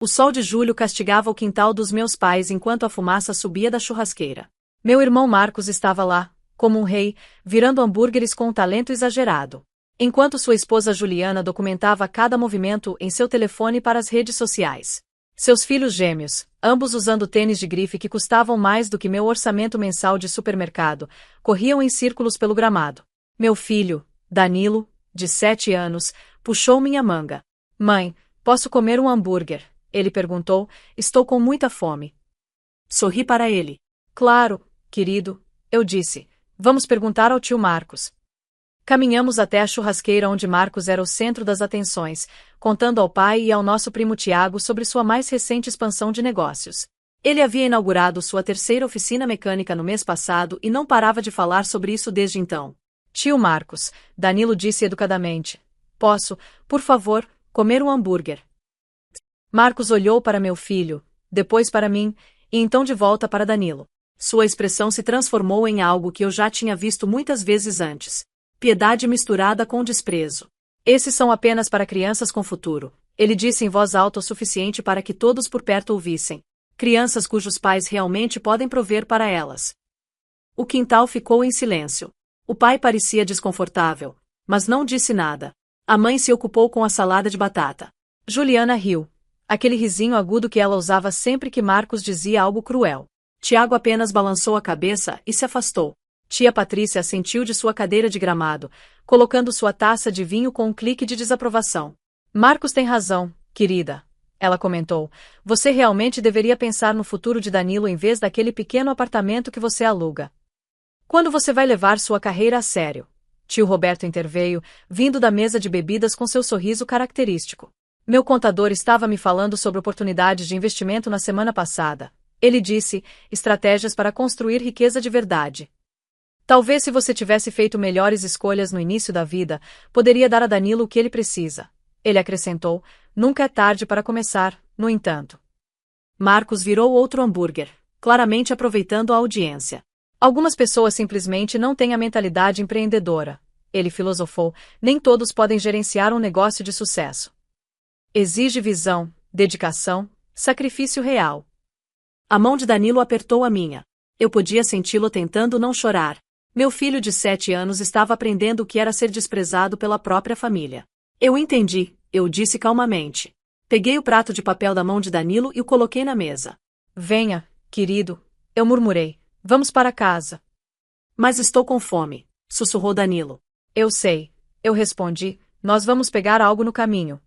O sol de julho castigava o quintal dos meus pais enquanto a fumaça subia da churrasqueira. Meu irmão Marcos estava lá, como um rei, virando hambúrgueres com um talento exagerado. Enquanto sua esposa Juliana documentava cada movimento em seu telefone para as redes sociais. Seus filhos gêmeos, ambos usando tênis de grife que custavam mais do que meu orçamento mensal de supermercado, corriam em círculos pelo gramado. Meu filho, Danilo, de 7 anos, puxou minha manga. Mãe, posso comer um hambúrguer? Ele perguntou, estou com muita fome. Sorri para ele. Claro, querido, eu disse. Vamos perguntar ao tio Marcos. Caminhamos até a churrasqueira onde Marcos era o centro das atenções, contando ao pai e ao nosso primo Tiago sobre sua mais recente expansão de negócios. Ele havia inaugurado sua terceira oficina mecânica no mês passado e não parava de falar sobre isso desde então. Tio Marcos, Danilo disse educadamente. Posso, por favor, comer um hambúrguer? Marcos olhou para meu filho, depois para mim, e então de volta para Danilo. Sua expressão se transformou em algo que eu já tinha visto muitas vezes antes. Piedade misturada com desprezo. Esses são apenas para crianças com futuro, ele disse em voz alta o suficiente para que todos por perto ouvissem. Crianças cujos pais realmente podem prover para elas. O quintal ficou em silêncio. O pai parecia desconfortável, mas não disse nada. A mãe se ocupou com a salada de batata. Juliana riu. Aquele risinho agudo que ela usava sempre que Marcos dizia algo cruel. Tiago apenas balançou a cabeça e se afastou. Tia Patrícia assentiu de sua cadeira de gramado, colocando sua taça de vinho com um clique de desaprovação. Marcos tem razão, querida, ela comentou. Você realmente deveria pensar no futuro de Danilo em vez daquele pequeno apartamento que você aluga. Quando você vai levar sua carreira a sério? Tio Roberto interveio, vindo da mesa de bebidas com seu sorriso característico. Meu contador estava me falando sobre oportunidades de investimento na semana passada. Ele disse, estratégias para construir riqueza de verdade. Talvez se você tivesse feito melhores escolhas no início da vida, poderia dar a Danilo o que ele precisa. Ele acrescentou, nunca é tarde para começar, no entanto. Marcos virou outro hambúrguer, claramente aproveitando a audiência. Algumas pessoas simplesmente não têm a mentalidade empreendedora. Ele filosofou, nem todos podem gerenciar um negócio de sucesso. Exige visão, dedicação, sacrifício real. A mão de Danilo apertou a minha. Eu podia senti-lo tentando não chorar. Meu filho de 7 anos estava aprendendo o que era ser desprezado pela própria família. Eu entendi, eu disse calmamente. Peguei o prato de papel da mão de Danilo e o coloquei na mesa. Venha, querido, eu murmurei. Vamos para casa. Mas estou com fome, sussurrou Danilo. Eu sei, eu respondi, nós vamos pegar algo no caminho.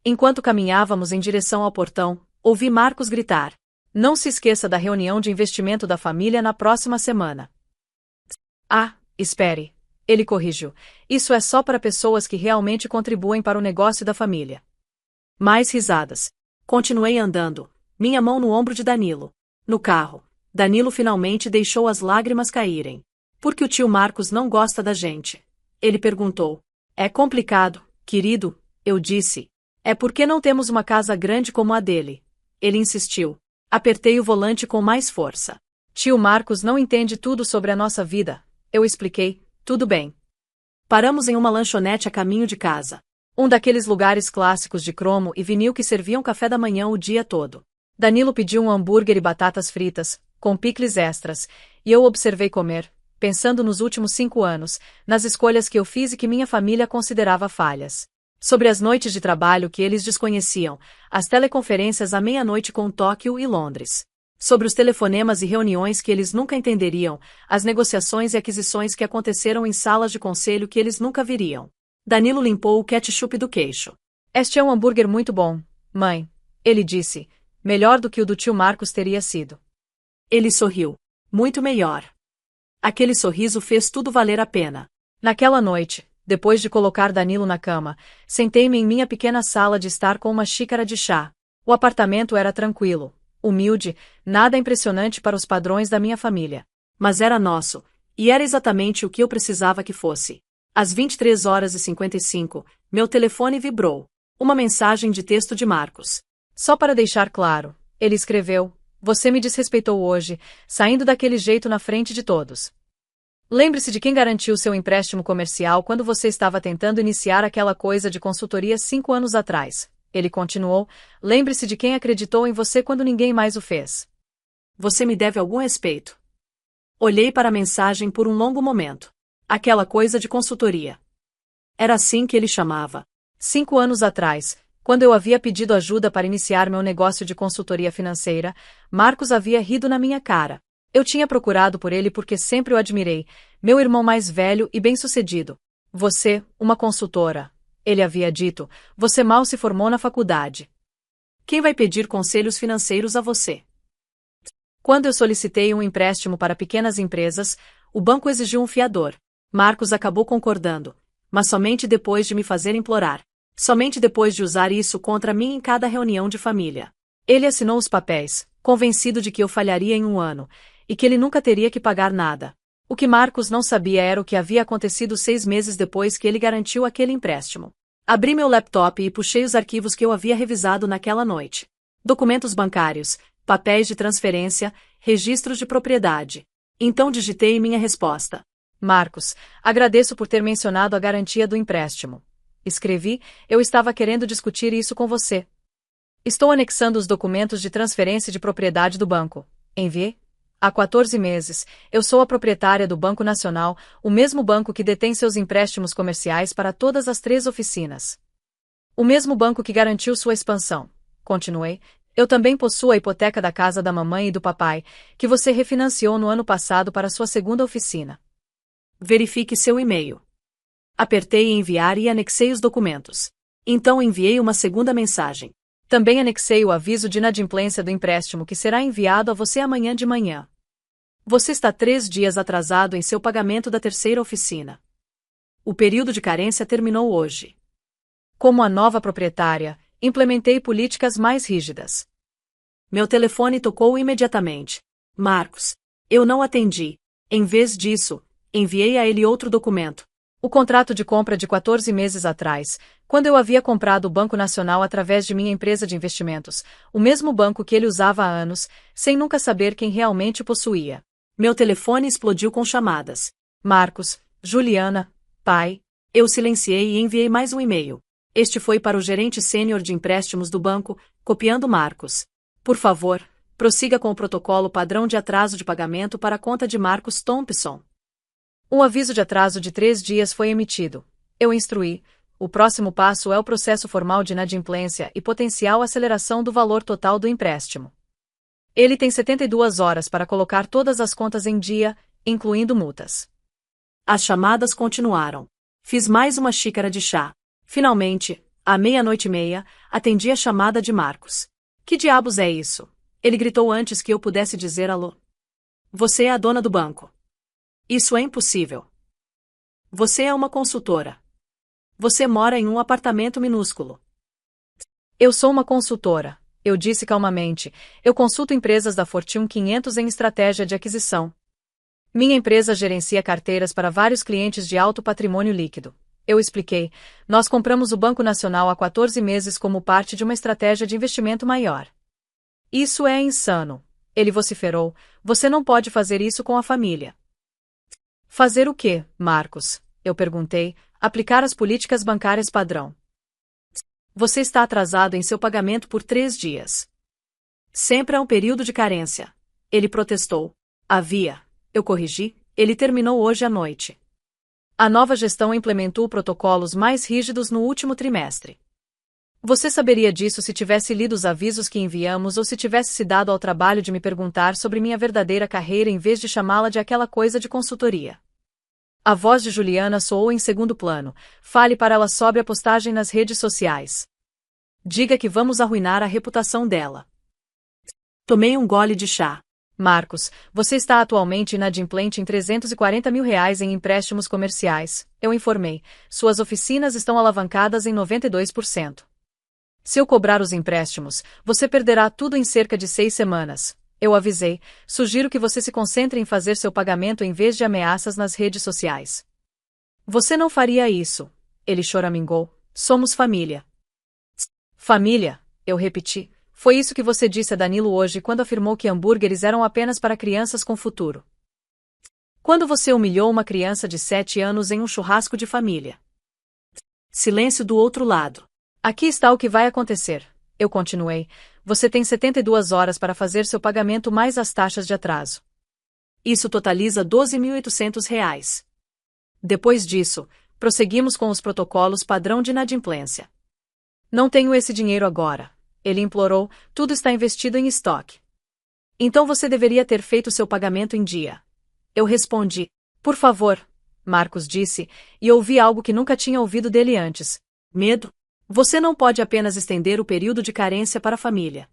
Enquanto caminhávamos em direção ao portão, ouvi Marcos gritar. Não se esqueça da reunião de investimento da família na próxima semana. Ah, espere. Ele corrigiu. Isso é só para pessoas que realmente contribuem para o negócio da família. Mais risadas. Continuei andando, minha mão no ombro de Danilo. No carro, Danilo finalmente deixou as lágrimas caírem. Por que o tio Marcos não gosta da gente? Ele perguntou. É complicado, querido, eu disse. É porque não temos uma casa grande como a dele. Ele insistiu. Apertei o volante com mais força. Tio Marcos não entende tudo sobre a nossa vida. Eu expliquei, tudo bem. Paramos em uma lanchonete a caminho de casa. Um daqueles lugares clássicos de cromo e vinil que serviam café da manhã o dia todo. Danilo pediu um hambúrguer e batatas fritas, com picles extras, e eu observei comer, pensando nos últimos 5 anos, nas escolhas que eu fiz e que minha família considerava falhas. Sobre as noites de trabalho que eles desconheciam, as teleconferências à meia-noite com Tóquio e Londres. Sobre os telefonemas e reuniões que eles nunca entenderiam, as negociações e aquisições que aconteceram em salas de conselho que eles nunca viriam. Danilo limpou o ketchup do queixo. Este é um hambúrguer muito bom, mãe. Ele disse. Melhor do que o do tio Marcos teria sido. Ele sorriu. Muito melhor. Aquele sorriso fez tudo valer a pena. Naquela noite, depois de colocar Danilo na cama, sentei-me em minha pequena sala de estar com uma xícara de chá. O apartamento era tranquilo. Humilde, nada impressionante para os padrões da minha família. Mas era nosso, e era exatamente o que eu precisava que fosse. Às 23h55, meu telefone vibrou. Uma mensagem de texto de Marcos. Só para deixar claro, ele escreveu, você me desrespeitou hoje, saindo daquele jeito na frente de todos. Lembre-se de quem garantiu seu empréstimo comercial quando você estava tentando iniciar aquela coisa de consultoria 5 anos atrás. ele continuou, lembre-se de quem acreditou em você quando ninguém mais o fez. Você me deve algum respeito. Olhei para a mensagem por um longo momento. Aquela coisa de consultoria. Era assim que ele chamava. 5 anos atrás, quando eu havia pedido ajuda para iniciar meu negócio de consultoria financeira, Marcos havia rido na minha cara. Eu tinha procurado por ele porque sempre o admirei, meu irmão mais velho e bem-sucedido. Você, uma consultora, ele havia dito, você mal se formou na faculdade. Quem vai pedir conselhos financeiros a você? Quando eu solicitei um empréstimo para pequenas empresas, o banco exigiu um fiador. Marcos acabou concordando, mas somente depois de me fazer implorar. Somente depois de usar isso contra mim em cada reunião de família. Ele assinou os papéis, convencido de que eu falharia em um ano, e que ele nunca teria que pagar nada. O que Marcos não sabia era o que havia acontecido 6 meses depois que ele garantiu aquele empréstimo. Abri meu laptop e puxei os arquivos que eu havia revisado naquela noite. Documentos bancários, papéis de transferência, registros de propriedade. Então digitei minha resposta. Marcos, agradeço por ter mencionado a garantia do empréstimo. Escrevi, eu estava querendo discutir isso com você. Estou anexando os documentos de transferência de propriedade do banco. Enviei? Há 14 meses, eu sou a proprietária do Banco Nacional, o mesmo banco que detém seus empréstimos comerciais para todas as 3 oficinas. O mesmo banco que garantiu sua expansão. Continuei. Eu também possuo a hipoteca da casa da mamãe e do papai, que você refinanciou no ano passado para sua segunda oficina. Verifique seu e-mail. Apertei em enviar e anexei os documentos. Então enviei uma segunda mensagem. Também anexei o aviso de inadimplência do empréstimo que será enviado a você amanhã de manhã. Você está 3 dias atrasado em seu pagamento da terceira oficina. O período de carência terminou hoje. Como a nova proprietária, implementei políticas mais rígidas. Meu telefone tocou imediatamente. Marcos. Eu não atendi. Em vez disso, enviei a ele outro documento. O contrato de compra de 14 meses atrás, quando eu havia comprado o Banco Nacional através de minha empresa de investimentos, o mesmo banco que ele usava há anos, sem nunca saber quem realmente o possuía. Meu telefone explodiu com chamadas. Marcos, Juliana, pai. Eu silenciei e enviei mais um e-mail. Este foi para o gerente sênior de empréstimos do banco, copiando Marcos. Por favor, prossiga com o protocolo padrão de atraso de pagamento para a conta de Marcos Thompson. Um aviso de atraso de 3 dias foi emitido. Eu instruí. O próximo passo é o processo formal de inadimplência e potencial aceleração do valor total do empréstimo. Ele tem 72 horas para colocar todas as contas em dia, incluindo multas. As chamadas continuaram. Fiz mais uma xícara de chá. Finalmente, à 00:30, atendi a chamada de Marcos. Que diabos é isso? Ele gritou antes que eu pudesse dizer alô. Você é a dona do banco. Isso é impossível. Você é uma consultora. Você mora em um apartamento minúsculo. Eu sou uma consultora, eu disse calmamente. Eu consulto empresas da Fortune 500 em estratégia de aquisição. Minha empresa gerencia carteiras para vários clientes de alto patrimônio líquido. Eu expliquei. Nós compramos o Banco Nacional há 14 meses como parte de uma estratégia de investimento maior. Isso é insano. Ele vociferou. Você não pode fazer isso com a família. Fazer o quê, Marcos? Eu perguntei. Aplicar as políticas bancárias padrão. Você está atrasado em seu pagamento por 3 dias. Sempre há um período de carência. Ele protestou. Havia. Eu corrigi. Ele terminou hoje à noite. A nova gestão implementou protocolos mais rígidos no último trimestre. Você saberia disso se tivesse lido os avisos que enviamos ou se tivesse se dado ao trabalho de me perguntar sobre minha verdadeira carreira em vez de chamá-la de aquela coisa de consultoria. A voz de Juliana soou em segundo plano. Fale para ela sobre a postagem nas redes sociais. Diga que vamos arruinar a reputação dela. Tomei um gole de chá. Marcos, você está atualmente inadimplente em R$340 mil em empréstimos comerciais. Eu informei. Suas oficinas estão alavancadas em 92%. Se eu cobrar os empréstimos, você perderá tudo em cerca de 6 semanas. Eu avisei. Sugiro que você se concentre em fazer seu pagamento em vez de ameaças nas redes sociais. Você não faria isso. Ele choramingou. Somos família. Família, eu repeti. Foi isso que você disse a Danilo hoje quando afirmou que hambúrgueres eram apenas para crianças com futuro. Quando você humilhou uma criança de 7 anos em um churrasco de família. Silêncio do outro lado. Aqui está o que vai acontecer. Eu continuei. Você tem 72 horas para fazer seu pagamento mais as taxas de atraso. Isso totaliza R$ 12.800. Depois disso, prosseguimos com os protocolos padrão de inadimplência. Não tenho esse dinheiro agora. Ele implorou, tudo está investido em estoque. Então você deveria ter feito seu pagamento em dia. Eu respondi, por favor, Marcos disse, e ouvi algo que nunca tinha ouvido dele antes. Medo? Você não pode apenas estender o período de carência para a família.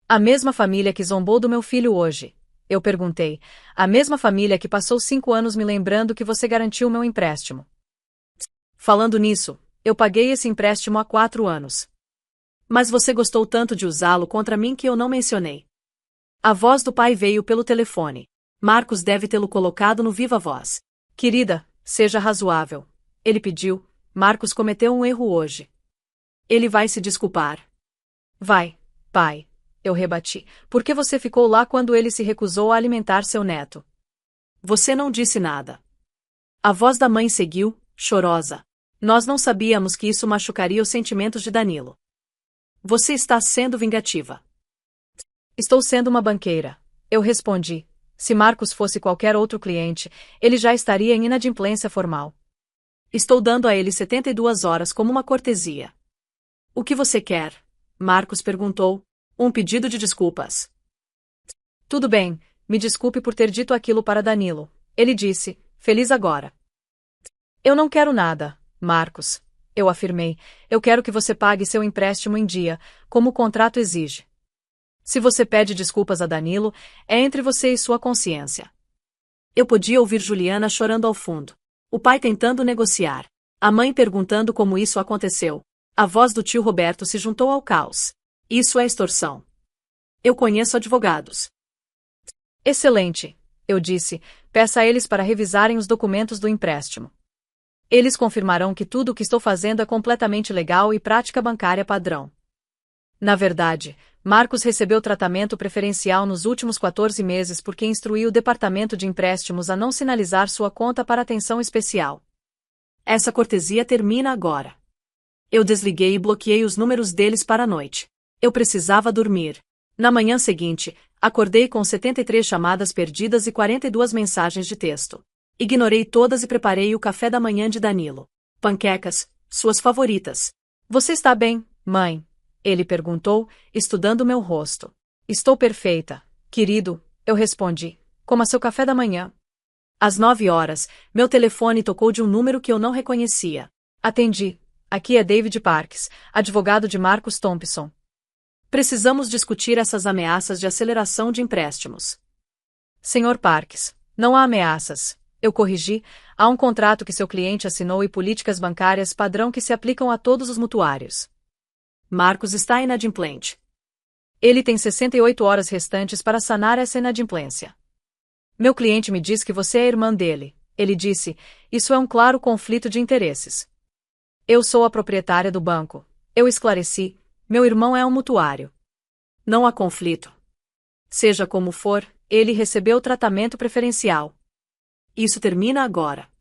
A mesma família que zombou do meu filho hoje. Eu perguntei. A mesma família que passou 5 anos me lembrando que você garantiu meu empréstimo. Falando nisso, eu paguei esse empréstimo há 4 anos. Mas você gostou tanto de usá-lo contra mim que eu não mencionei. A voz do pai veio pelo telefone. Marcos deve tê-lo colocado no viva voz. Querida, seja razoável. Ele pediu. Marcos cometeu um erro hoje. Ele vai se desculpar. Vai, pai. Eu rebati. Por que você ficou lá quando ele se recusou a alimentar seu neto? Você não disse nada. A voz da mãe seguiu, chorosa. Nós não sabíamos que isso machucaria os sentimentos de Danilo. Você está sendo vingativa. Estou sendo uma banqueira. Eu respondi. Se Marcos fosse qualquer outro cliente, ele já estaria em inadimplência formal. Estou dando a ele 72 horas como uma cortesia. O que você quer? Marcos perguntou. Um pedido de desculpas. Tudo bem, me desculpe por ter dito aquilo para Danilo. Ele disse, feliz agora. Eu não quero nada, Marcos. Eu afirmei. Eu quero que você pague seu empréstimo em dia, como o contrato exige. Se você pede desculpas a Danilo, é entre você e sua consciência. Eu podia ouvir Juliana chorando ao fundo. O pai tentando negociar. A mãe perguntando como isso aconteceu. A voz do tio Roberto se juntou ao caos. Isso é extorsão. Eu conheço advogados. Excelente, eu disse. Peça a eles para revisarem os documentos do empréstimo. Eles confirmarão que tudo o que estou fazendo é completamente legal e prática bancária padrão. Na verdade, Marcos recebeu tratamento preferencial nos últimos 14 meses porque instruiu o departamento de empréstimos a não sinalizar sua conta para atenção especial. Essa cortesia termina agora. Eu desliguei e bloqueei os números deles para a noite. Eu precisava dormir. Na manhã seguinte, acordei com 73 chamadas perdidas e 42 mensagens de texto. Ignorei todas e preparei o café da manhã de Danilo. Panquecas, suas favoritas. Você está bem, mãe? Ele perguntou, estudando meu rosto. Estou perfeita, querido, eu respondi. Coma seu café da manhã. Às 9 horas, meu telefone tocou de um número que eu não reconhecia. Atendi. Aqui é David Parks, advogado de Marcos Thompson. Precisamos discutir essas ameaças de aceleração de empréstimos. Senhor Parks, não há ameaças. Eu corrigi, há um contrato que seu cliente assinou e políticas bancárias padrão que se aplicam a todos os mutuários. Marcos está inadimplente. Ele tem 68 horas restantes para sanar essa inadimplência. Meu cliente me diz que você é a irmã dele. Ele disse, isso é um claro conflito de interesses. Eu sou a proprietária do banco. Eu esclareci, meu irmão é um mutuário. Não há conflito. Seja como for, ele recebeu tratamento preferencial. Isso termina agora.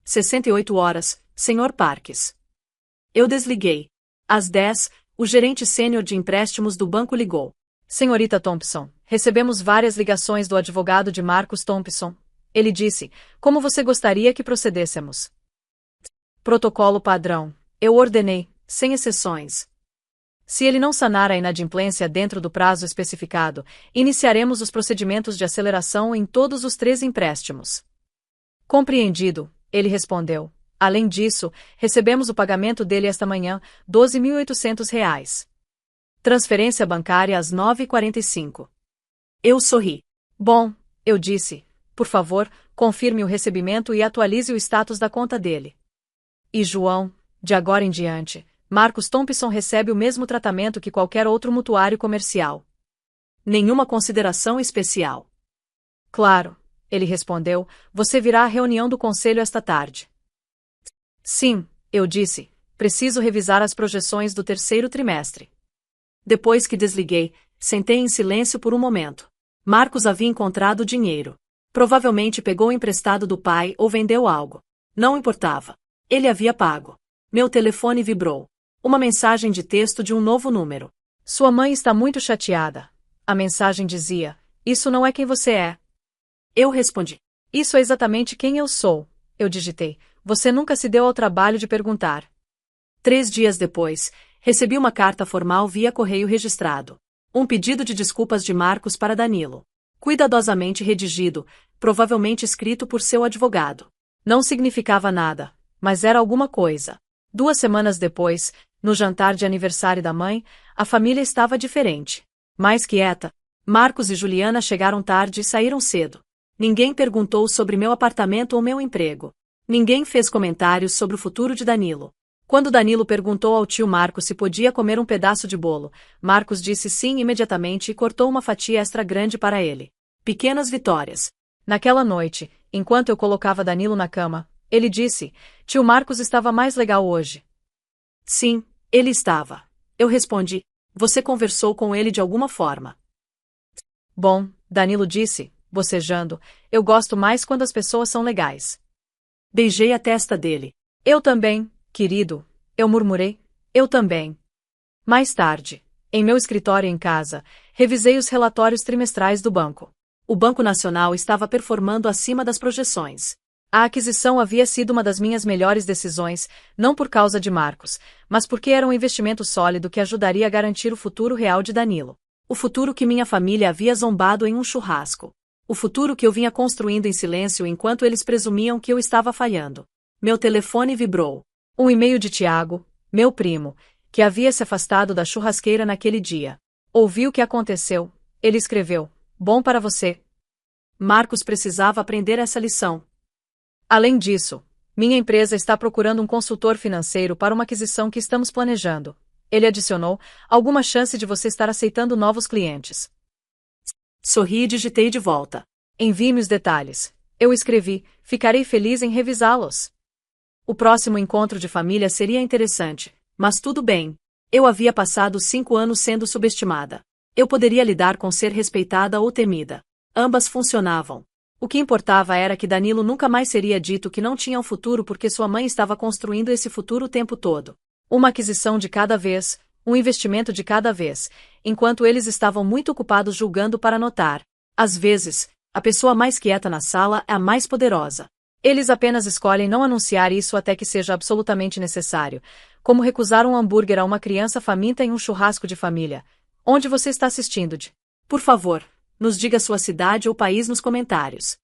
68 horas, Sr. Parks. Eu desliguei. Às 10, o gerente sênior de empréstimos do banco ligou. Senhorita Thompson, recebemos várias ligações do advogado de Marcos Thompson. Ele disse, como você gostaria que procedêssemos? Protocolo padrão. Eu ordenei, sem exceções. Se ele não sanar a inadimplência dentro do prazo especificado, iniciaremos os procedimentos de aceleração em todos os 3 empréstimos. Compreendido, ele respondeu. Além disso, recebemos o pagamento dele esta manhã, R$ 12.800. Transferência bancária às 9h45. Eu sorri. Bom, eu disse. Por favor, confirme o recebimento e atualize o status da conta dele. E João, de agora em diante, Marcos Thompson recebe o mesmo tratamento que qualquer outro mutuário comercial. Nenhuma consideração especial. Claro, ele respondeu, você virá à reunião do conselho esta tarde. Sim, eu disse, preciso revisar as projeções do 3º trimestre. Depois que desliguei, sentei em silêncio por um momento. Marcos havia encontrado o dinheiro. Provavelmente pegou emprestado do pai ou vendeu algo. Não importava. Ele havia pago. Meu telefone vibrou. Uma mensagem de texto de um novo número. Sua mãe está muito chateada. A mensagem dizia: isso não é quem você é. Eu respondi: isso é exatamente quem eu sou. Eu digitei: você nunca se deu ao trabalho de perguntar. 3 dias depois, recebi uma carta formal via correio registrado. Um pedido de desculpas de Marcos para Danilo. Cuidadosamente redigido, provavelmente escrito por seu advogado. Não significava nada, mas era alguma coisa. 2 semanas depois, no jantar de aniversário da mãe, a família estava diferente. Mais quieta. Marcos e Juliana chegaram tarde e saíram cedo. Ninguém perguntou sobre meu apartamento ou meu emprego. Ninguém fez comentários sobre o futuro de Danilo. Quando Danilo perguntou ao tio Marcos se podia comer um pedaço de bolo, Marcos disse sim imediatamente e cortou uma fatia extra grande para ele. Pequenas vitórias. Naquela noite, enquanto eu colocava Danilo na cama, ele disse: tio Marcos estava mais legal hoje. Sim, ele estava. Eu respondi: você conversou com ele de alguma forma? Bom, Danilo disse, bocejando, eu gosto mais quando as pessoas são legais. Beijei a testa dele. Eu também, querido, eu murmurei, eu também. Mais tarde, em meu escritório em casa, revisei os relatórios trimestrais do banco. O Banco Nacional estava performando acima das projeções. A aquisição havia sido uma das minhas melhores decisões, não por causa de Marcos, mas porque era um investimento sólido que ajudaria a garantir o futuro real de Danilo. O futuro que minha família havia zombado em um churrasco. O futuro que eu vinha construindo em silêncio enquanto eles presumiam que eu estava falhando. Meu telefone vibrou. Um e-mail de Tiago, meu primo, que havia se afastado da churrasqueira naquele dia. Ouvi o que aconteceu. Ele escreveu: bom para você. Marcos precisava aprender essa lição. Além disso, minha empresa está procurando um consultor financeiro para uma aquisição que estamos planejando. Ele adicionou: alguma chance de você estar aceitando novos clientes. Sorri e digitei de volta. Envie-me os detalhes. Eu escrevi: ficarei feliz em revisá-los. O próximo encontro de família seria interessante, mas tudo bem. Eu havia passado 5 anos sendo subestimada. Eu poderia lidar com ser respeitada ou temida. Ambas funcionavam. O que importava era que Danilo nunca mais seria dito que não tinha um futuro porque sua mãe estava construindo esse futuro o tempo todo. Uma aquisição de cada vez, um investimento de cada vez, enquanto eles estavam muito ocupados julgando para notar. Às vezes, a pessoa mais quieta na sala é a mais poderosa. Eles apenas escolhem não anunciar isso até que seja absolutamente necessário, como recusar um hambúrguer a uma criança faminta em um churrasco de família. Onde você está assistindo de? Por favor, nos diga sua cidade ou país nos comentários.